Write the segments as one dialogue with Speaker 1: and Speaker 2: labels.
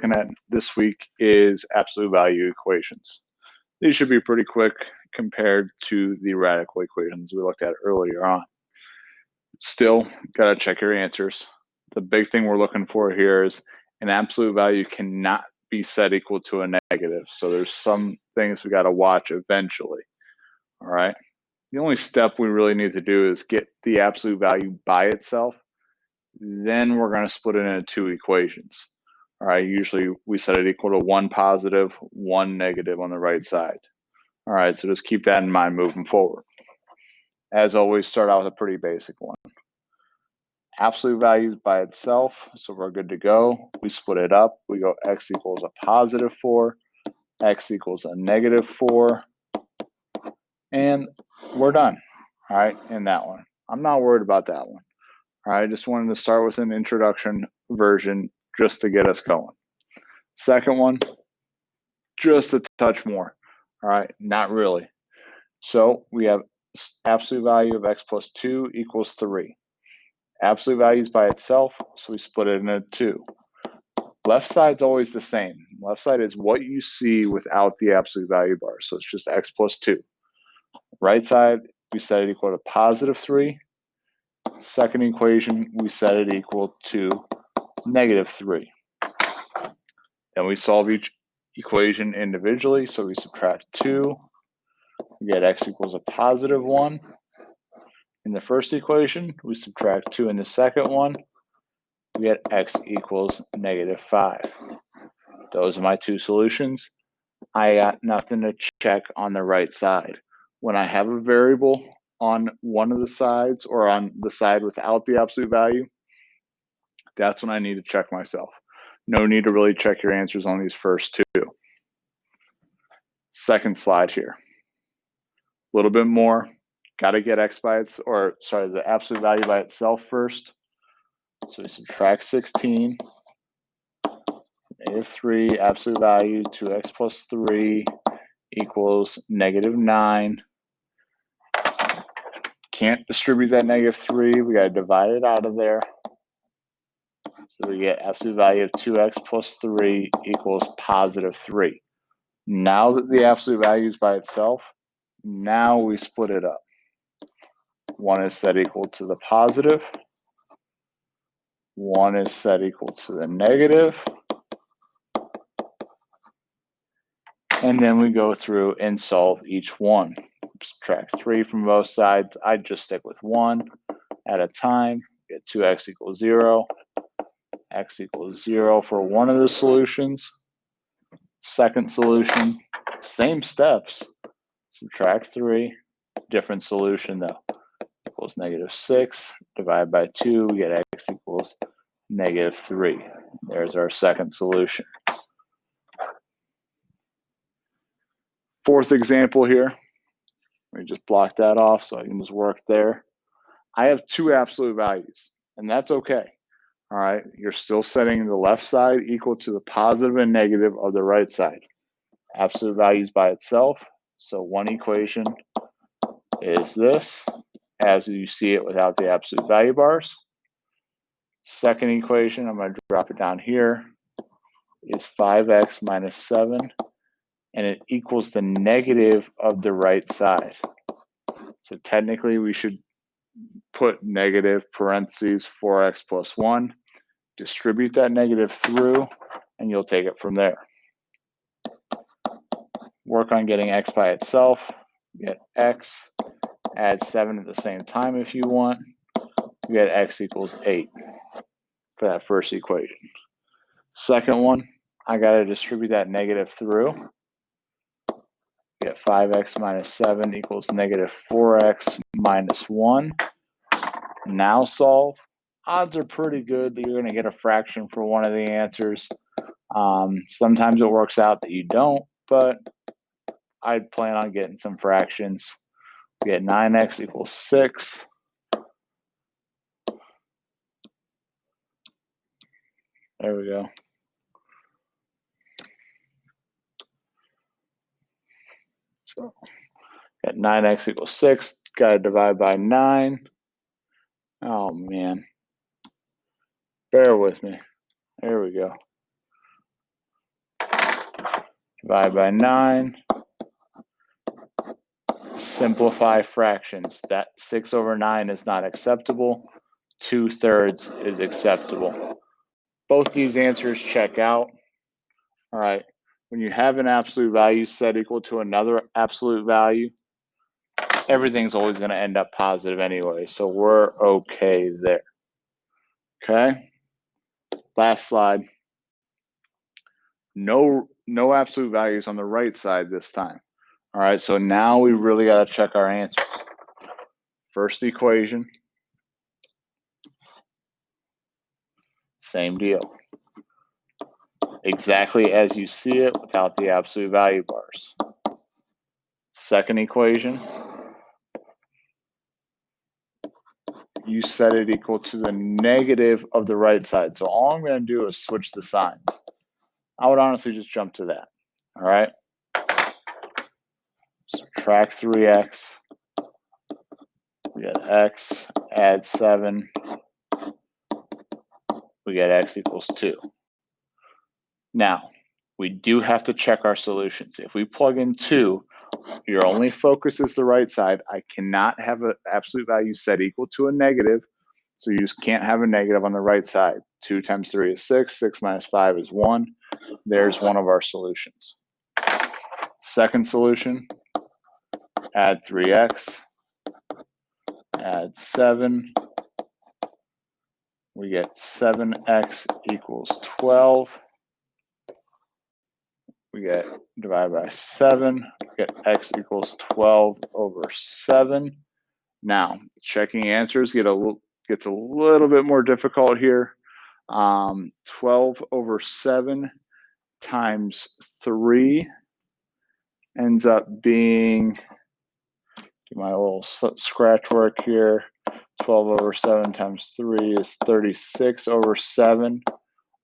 Speaker 1: looking at this week is absolute value equations. These should be pretty quick compared to the radical equations we looked at earlier on. Still, gotta check your answers. The big thing we're looking for here is an absolute value cannot be set equal to a negative. So there's some things we gotta watch eventually, all right? The only step we really need to do is get the absolute value by itself. Then we're gonna split it into two equations. All right, usually we set it equal to one positive, one negative on the right side. All right, so just keep that in mind moving forward. As always, start out with a pretty basic one. Absolute values by itself, so we're good to go. We split it up. We go x equals a positive 4, x equals a negative 4, and we're done. All right, in that one. I'm not worried about that one. All right, I just wanted to start with an introduction version just to get us going. Second one, just a touch more. All right, not really. So we have absolute value of x plus 2 equals 3. Absolute value is by itself, so we split it into 2. Left side's always the same. Left side is what you see without the absolute value bar, so it's just x plus 2. Right side, we set it equal to positive 3. Second equation, we set it equal to negative 3. Then we solve each equation individually, so we subtract 2. We get x equals a positive 1. In the first equation, we subtract 2 in the second one. We get x equals negative 5. Those are my two solutions. I got nothing to check on the right side. When I have a variable on one of the sides or on the side without the absolute value, that's when I need to check myself. No need to really check your answers on these first two. Second slide here. A little bit more. Got to get the absolute value by itself first. So we subtract 16, negative 3, absolute value, 2x plus 3 equals negative 9. Can't distribute that negative 3. We got to divide it out of there. So we get absolute value of 2x plus 3 equals positive 3. Now that the absolute value is by itself, now we split it up. One is set equal to the positive. One is set equal to the negative. And then we go through and solve each one. Subtract 3 from both sides. I just stick with 1 at a time. Get 2x equals 0. X equals 0 for one of the solutions. Second solution, same steps. Subtract 3. Different solution though. Equals negative 6. Divide by 2. We get x equals negative 3. There's our second solution. Fourth example here. Let me just block that off so I can just work there. I have two absolute values, and that's okay. All right, you're still setting the left side equal to the positive and negative of the right side. Absolute values by itself. So one equation is this, as you see it without the absolute value bars. Second equation, I'm going to drop it down here, is 5x minus 7, and it equals the negative of the right side. So technically we should put negative parentheses 4x plus 1, distribute that negative through, and you'll take it from there. Work on getting x by itself, get x, add 7 at the same time if you want, you get x equals 8 for that first equation. Second one, I got to distribute that negative through. Get 5x minus 7 equals negative 4x minus 1. Now solve. Odds are pretty good that you're going to get a fraction for one of the answers. Sometimes it works out that you don't, but I plan on getting some fractions. We get 9x equals 6. There we go. So got 9x equals 6. Got to divide by 9. Oh, man. Bear with me. There we go. divide by 9. Simplify fractions. That 6 over 9 is not acceptable. 2/3 is acceptable. Both these answers check out. All right. When you have an absolute value set equal to another absolute value, everything's always going to end up positive anyway. So we're okay there. Okay. Last slide. No absolute values on the right side this time. All right. So now we really got to check our answers. First equation. Same deal. Exactly as you see it without the absolute value bars. Second equation, you set it equal to the negative of the right side. So all I'm going to do is switch the signs. I would honestly just jump to that. All right. Subtract 3x. We get x, add 7. We get x equals 2. Now, we do have to check our solutions. If we plug in 2, your only focus is the right side. I cannot have an absolute value set equal to a negative, so you just can't have a negative on the right side. 2 times 3 is 6. 6 minus 5 is 1. There's one of our solutions. Second solution, add 3x, add 7. We get 7x equals 12. We get divided by 7. We get x equals 12 over 7. Now, checking answers gets a little bit more difficult here. 12 over 7 times 3 ends up being, do my little scratch work here, 12 over 7 times 3 is 36 over 7.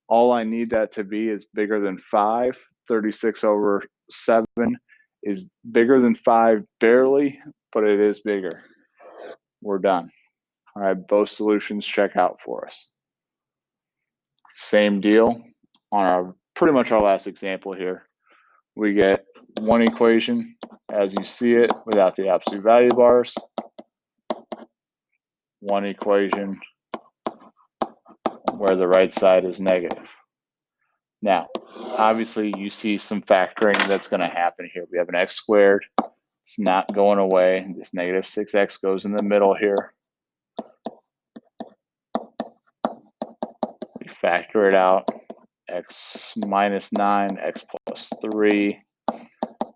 Speaker 1: All I need that to be is bigger than 5. 36 over 7 is bigger than 5 barely, but it is bigger. We're done. All right, both solutions check out for us. Same deal on pretty much our last example here. We get one equation as you see it without the absolute value bars. One equation where the right side is negative. Now, obviously you see some factoring that's going to happen here. We have an x squared. It's not going away. This negative 6x goes in the middle here. We factor it out. X minus 9, x plus 3.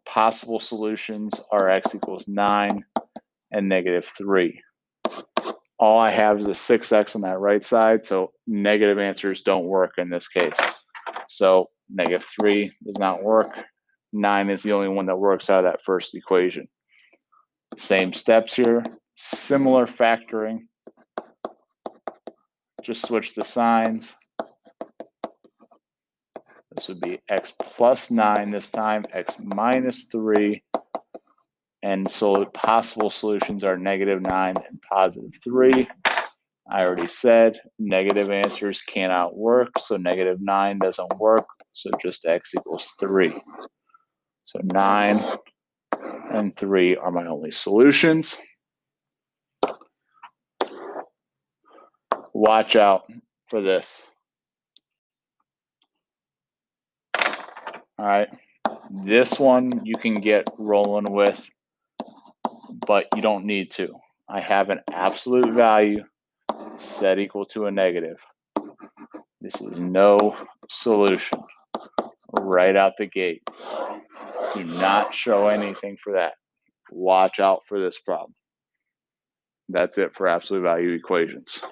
Speaker 1: Possible solutions are x equals 9 and negative 3. All I have is a 6x on that right side, so negative answers don't work in this case. So negative 3 does not work. 9 is the only one that works out of that first equation. Same steps here, similar factoring. Just switch the signs. This would be x plus 9 this time, x minus 3. And so possible solutions are negative 9 and positive 3. I already said negative answers cannot work, so negative 9 doesn't work, so just x equals 3. So 9 and 3 are my only solutions. Watch out for this. All right, this one you can get rolling with, but you don't need to. I have an absolute value set equal to a negative. This is no solution right out the gate. Do not show anything for that. Watch out for this problem. That's it for absolute value equations.